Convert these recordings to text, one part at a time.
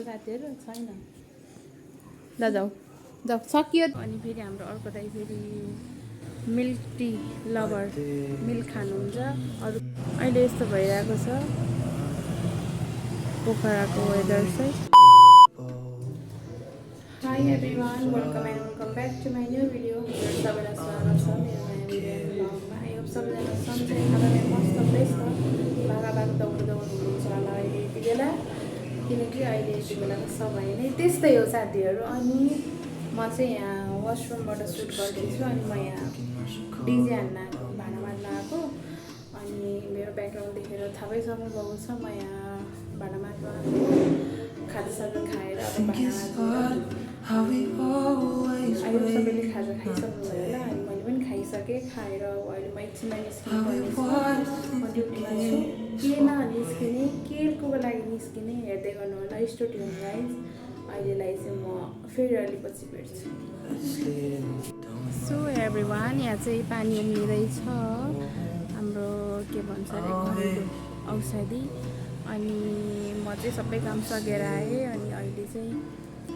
साथीहरु छैन ल जाऊ जाऊ सकियो अनि फेरि हाम्रो अर्को दाइ फेरि मिल्क टी लभर मिल्क खानुहुन्छ अरु अहिले यस्तो भइरहेको छ पोखराको वेदर चाहिँ Hi everyone, welcome back to my new video. सबैलाई स्वागत छ मेरो नयाँ भिडियो ब्लगमा। आई होप सबैजना सन्चै खानाले मस्त बेस्ट बागा दौड हुनुहुन्छ होला अहिले यति बेला किनकि अहिले यति बेलाको समय नै त्यस्तै हो साथीहरू। अनि म चाहिँ यहाँ वासरुमबाट सुट गर्दैछु अनि म यहाँ डिजे हान्न आएको भाँडा मार्न आएको अनि मेरो ब्याकग्राउन्ड देखेर थाहै सक्नुभएको छ म यहाँ भाँडा मार्न आएको खाजासाजा खाएर अब भाँडा अहिले सबैले खाजा खाइसक्नुभयो होला अनि मैले पनि खाइसकेँ खाएर अहिले म एकछिनमा निस्किनु ड्युटीमा छु केमा निस्किने केको लागि निस्किने हेर्दै गर्नु होला स्टुडियो गाइज अहिलेलाई चाहिँ म फेरि अलि पछि भेट्छु सो एभ्रिवान यहाँ चाहिँ पानी उम्लिँदैछ हाम्रो के भन्छ अरे औषधि अनि म चाहिँ सबै काम सकेर आएँ अनि अहिले चाहिँ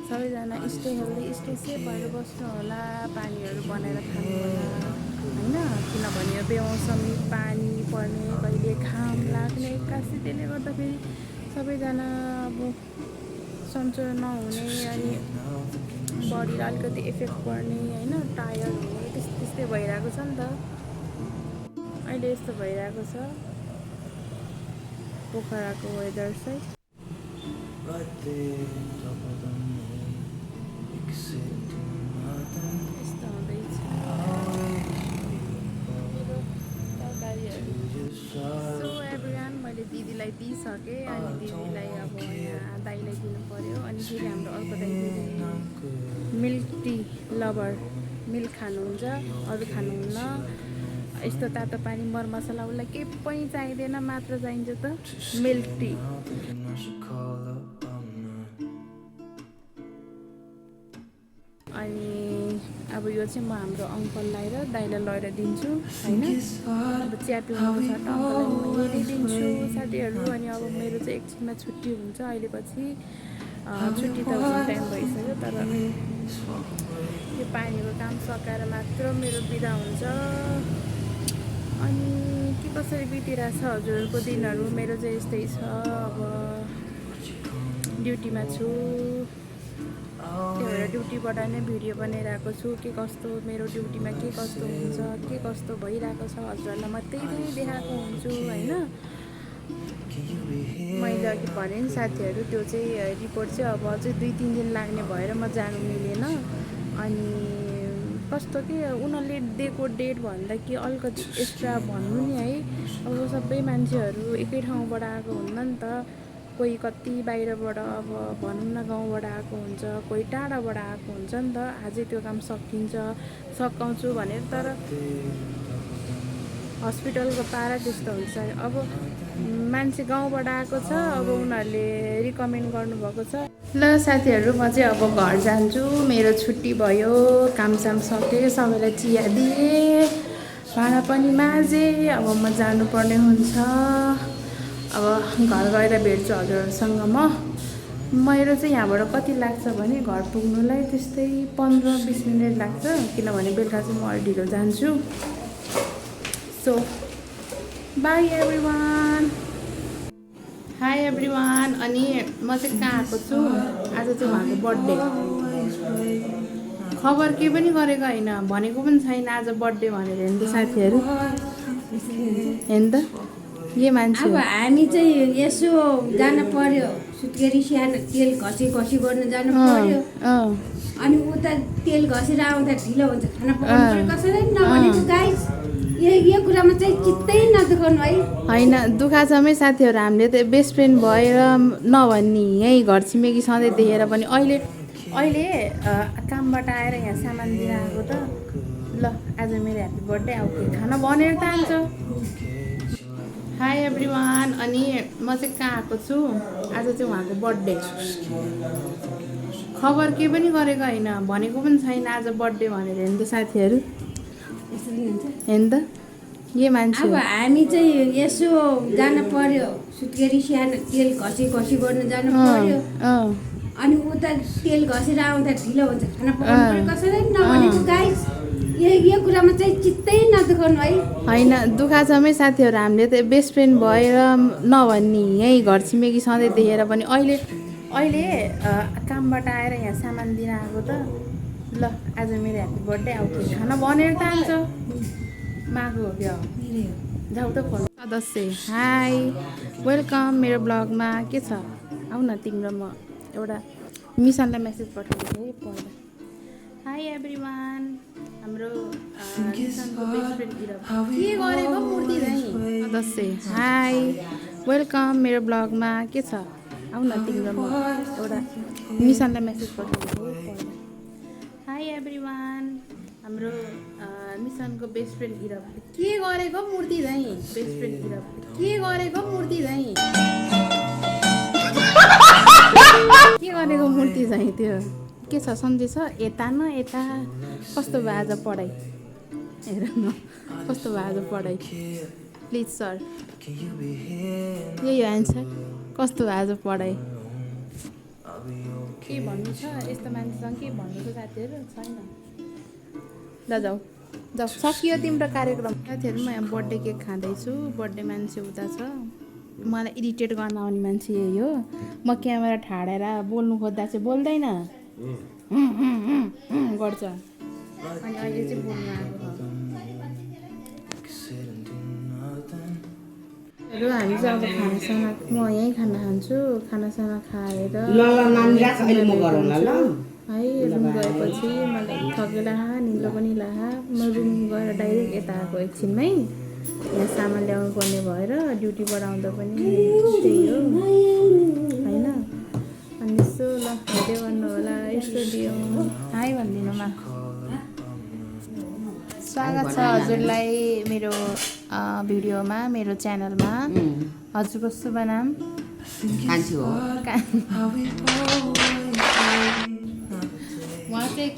सबैजना स्टे हेल्दी स्टे सेफ भएर बस्नु होला पानीहरू बनाएर खानु होला होइन किनभने बेमौसमी पानी पर्ने कहिले घाम लाग्ने एक्कासी त्यसले गर्दाखेरि सबैजना अब सन्चो नहुने अनि बडीलाई अलिकति इफेक्ट पर्ने होइन टायर्ड हुने त्यस्तै भइरहेको छ नि त अहिले यस्तो भइरहेको छ पोखराको वेदर चाहिँ यस्तो हुँदैछ सो एभ्रिवान मैले दिदीलाई दिइसकेँ अनि दिदीलाई अब यहाँ दाइलाई दिनु पर्यो अनि फेरि हाम्रो अर्को दाइ फेरि मिल्क टी लभर मिल्क खानुहुन्छ अरू खानुहुन्न यस्तो तातो पानी मरमसला उसलाई केही पनि चाहिँदैन मात्र चाहिन्छ त मिल्क टी अनि अब यो चाहिँ म हाम्रो अङ्कललाई र दाइलाई लगेर दिन्छु होइन अब चिया पिउनु छ त अङ्कललाई म यही दिन्छु साथीहरू अनि अब मेरो चाहिँ एकछिनमा छुट्टी हुन्छ अहिले पछि छुट्टी त हुने टाइम भइसक्यो तर यो पानीको काम सकाएर मात्र मेरो बिदा हुन्छ अनि के कसरी बितिरहेछ हजुरहरूको दिनहरू मेरो चाहिँ यस्तै छ अब ड्युटीमा छु त्यही भएर ड्युटीबाट नै भिडियो बनाइरहेको छु के कस्तो मेरो ड्युटीमा के कस्तो हुन्छ के कस्तो भइरहेको छ हजुरहरूलाई म त्यही देखाएको हुन्छु होइन मैले अघि भने नि साथीहरू त्यो चाहिँ रिपोर्ट चाहिँ अब अझै 2-3 दिन लाग्ने भएर म जानु मिलेन अनि कस्तो कि उनीहरूले दिएको डेट भन्दा कि अलिकति एक्स्ट्रा भन्नु नि है अब सबै मान्छेहरू एकै ठाउँबाट आएको हुन्न नि त कोही कति बाहिरबाट अब भनौँ न गाउँबाट आएको हुन्छ कोही टाढाबाट आएको हुन्छ नि त अझै त्यो काम सकाउँछु भनेर तर हस्पिटलको पारा त्यस्तो हुन्छ अब मान्छे गाउँबाट आएको छ अब उनीहरूले रिकमेन्ड गर्नुभएको छ ल साथीहरू म चाहिँ अब घर जान्छु मेरो छुट्टी भयो कामसाम सकेँ सबैलाई चिया दिएँ भाँडा पनि माझेँ अब म जानुपर्ने हुन्छ अब घर गएर भेट्छु हजुरहरूसँग मेरो चाहिँ यहाँबाट कति लाग्छ भने घर पुग्नुलाई त्यस्तै 15-20 मिनट लाग्छ किनभने बेलुका चाहिँ म अलि ढिलो जान्छु so by everyone high everyone अनि म चाहिँ कहाँ आएको छु आज चाहिँ उहाँको बर्थडे खबर केही पनि गरेको होइन भनेको पनि छैन आज बर्थडे भनेर हेर्नु त साथीहरू हेर्नु त के मान्छे अब हामी चाहिँ यसो जानु पर्यो सुत्केरी सानो तेल घसी गर्न जानु पर्यो अनि उता तेल घसेर आउँदा ढिलो हुन्छ खाना पकाउनु कसैले नभनेको गाइस यो कुरामा चाहिँ चित्तै नदुखाउनु है होइन दुखाछमै साथीहरू हामीले त बेस्ट फ्रेन्ड भएर नभन्ने यहीँ घर छिमेकी सधैँ देखेर पनि अहिले कामबाट आएर यहाँ सामान दिएर आएको त ल आज मेरो ह्याप्पी बर्थडे अब खाना भनेर त आउँछ हाई एभ्रिवान अनि म चाहिँ कहाँ आएको छु आज चाहिँ उहाँको बर्थडे खबर केही पनि गरेको होइन भनेको पनि छैन आज बर्थडे भनेर हेर्नु त साथीहरू हेर्नु त के मान्छे अब हामी चाहिँ यसो जानु पर्यो सुत्केरी सानो तेल घसी गर्न जानु पर्यो अनि उता तेल घसेर आउँदा ढिलो हुन्छ खाना पकाउनु पर्यो कसैले नभनेको गाइस यो कुरामा चाहिँ चित्तै नदुखाउनु है होइन दुखा छमै साथीहरू हामीले त बेस्ट फ्रेन्ड भएर नभन्ने यहीँ घर छिमेकी सधैँ देखेर पनि अहिले कामबाट आएर यहाँ सामान दिन आएको त ल आज मेरो ह्याप्पी बर्थडे आउँथ्यो खाना भनेर त आउँछ मागो हो क्या जाऊ त फोन सदस्य हाई वेलकम मेरो ब्लगमा के छ आऊ न तिम्रो म एउटा मिसनलाई मेसेज पठाउँछु है पढ्दा हाई एभ्री वान हाम्रो मिसनको बेस्ट फ्रेन्ड के गरेको मूर्ति सदस्य हाई वेलकम मेरो ब्लगमा के छ आऊ न तिम्रो म एउटा मिसनलाई मेसेज पठाउँछु है पढ्दा हाई एभ्री वान हाम्रो मिसनको बेस्ट फ्रेन्ड इरब के गरेको मूर्ति बेस्ट फ्रेन्ड इरब के गरेको मूर्ति के गरेको मूर्ति त्यो के छ सन्चै छ यता न यता कस्तो भयो आज पढाइ हेर न कस्तो भयो आज पढाइ प्लिज सर यही एन्सर कस्तो भयो आज पढाइ के भन्नु छ यस्तो मान्छेसँग के भन्नु छ साथीहरू छैन ल जाऊ सकियो तिम्रो कार्यक्रम साथीहरू म यहाँ बर्थडे केक खाँदैछु बर्थडे मान्छे उता छ मलाई इरिटेट गर्न आउने मान्छे यही हो म क्यामेरा ठाडेर बोल्नु खोज्दा चाहिँ बोल्दैन गर्छ अनि अहिले चाहिँ बोल्नु आएको हामी चाहिँ अब खानासाना म यहीँ खाना खान्छु खानासाना खाएर है रुम गएपछि मलाई थकेला निलो पनि लाहा म रुम गएर डाइरेक्ट यता आएको एकछिनमै यहाँ सामान ल्याउनु पर्ने भएर ड्युटीबाट आउँदा पनि त्यही हो होइन अनि यसो ल हेर्दै गर्नु होला स्टुडियो हाई भनिदिनुमा स्वागत छ हजुरलाई मेरो भिडियोमा मेरो च्यानलमा हजुरको शुभ नाम कान्छी हो उहाँ चाहिँ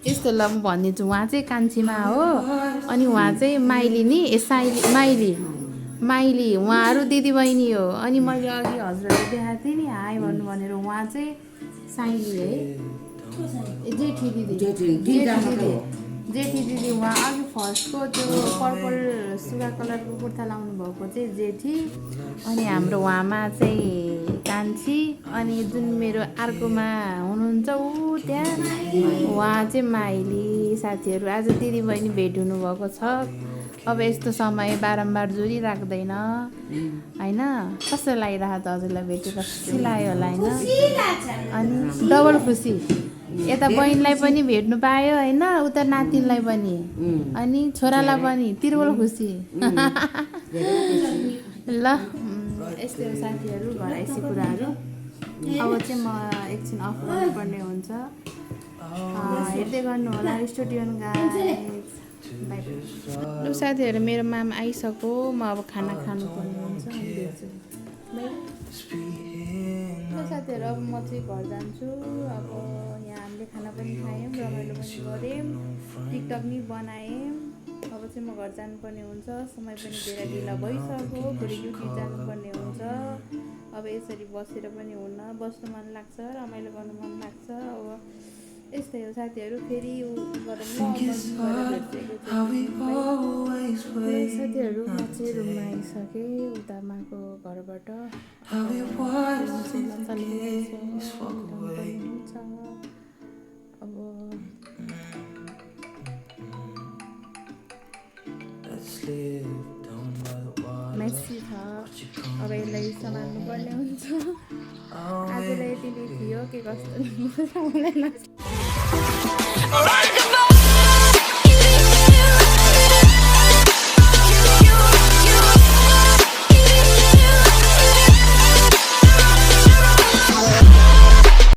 यस्तो ल म भनिदिन्छु उहाँ चाहिँ कान्छीमा हो अनि उहाँ चाहिँ माइली नि माइली उहाँहरू दिदीबहिनी हो अनि मैले अघि हजुरहरूले देखाएको थिएँ नि हाई भन्नु भनेर उहाँ चाहिँ साइली है जेठी दिदी उहाँ अघि फर्स्टको त्यो पर्पल सुगा कलरको कुर्ता लाउनु भएको चाहिँ जेठी अनि हाम्रो उहाँमा चाहिँ कान्छी अनि जुन मेरो अर्कोमा हुनुहुन्छ ऊ त्यहाँ उहाँ चाहिँ माइली साथीहरू आज दिदीबहिनी भेट हुनुभएको छ अब यस्तो समय बारम्बार जोडी राख्दैन होइन कस्तो लागिरहेको त हजुरलाई भेटेर खुसी लाग्यो होला होइन अनि डबल खुसी यता बहिनीलाई पनि भेट्नु पायो होइन उता नातिनलाई पनि अनि छोरालाई पनि तिर्वल खुसी ल यस्तै हो साथीहरू घर आइसी कुराहरू अब चाहिँ म एकछिन अफ गर्नुपर्ने हुन्छ हेर्दै गर्नु होला स्टुडियो ल साथीहरू मेरो मामा आइसक्यो म अब खाना खानुपर्ने हुन्छ साथीहरू अब म चाहिँ घर जान्छु अब यहाँ हामीले खाना पनि खायौँ रमाइलो पनि गऱ्यौँ टिकटक नि बनायौँ अब चाहिँ म घर जानुपर्ने हुन्छ समय पनि धेरै ढिला भइसक्यो भोलि ड्युटी जानुपर्ने हुन्छ अब यसरी बसेर पनि हुन्न बस्नु मन लाग्छ रमाइलो गर्नु मन लाग्छ अब यस्तै हो साथीहरू फेरि साथीहरू म चाहिँ रुममा आइसकेँ उता माको घरबाट अब मेसी छ अब यसलाई सम्हाल्नु पर्ने हुन्छ आजलाई यति नै थियो के कस्तो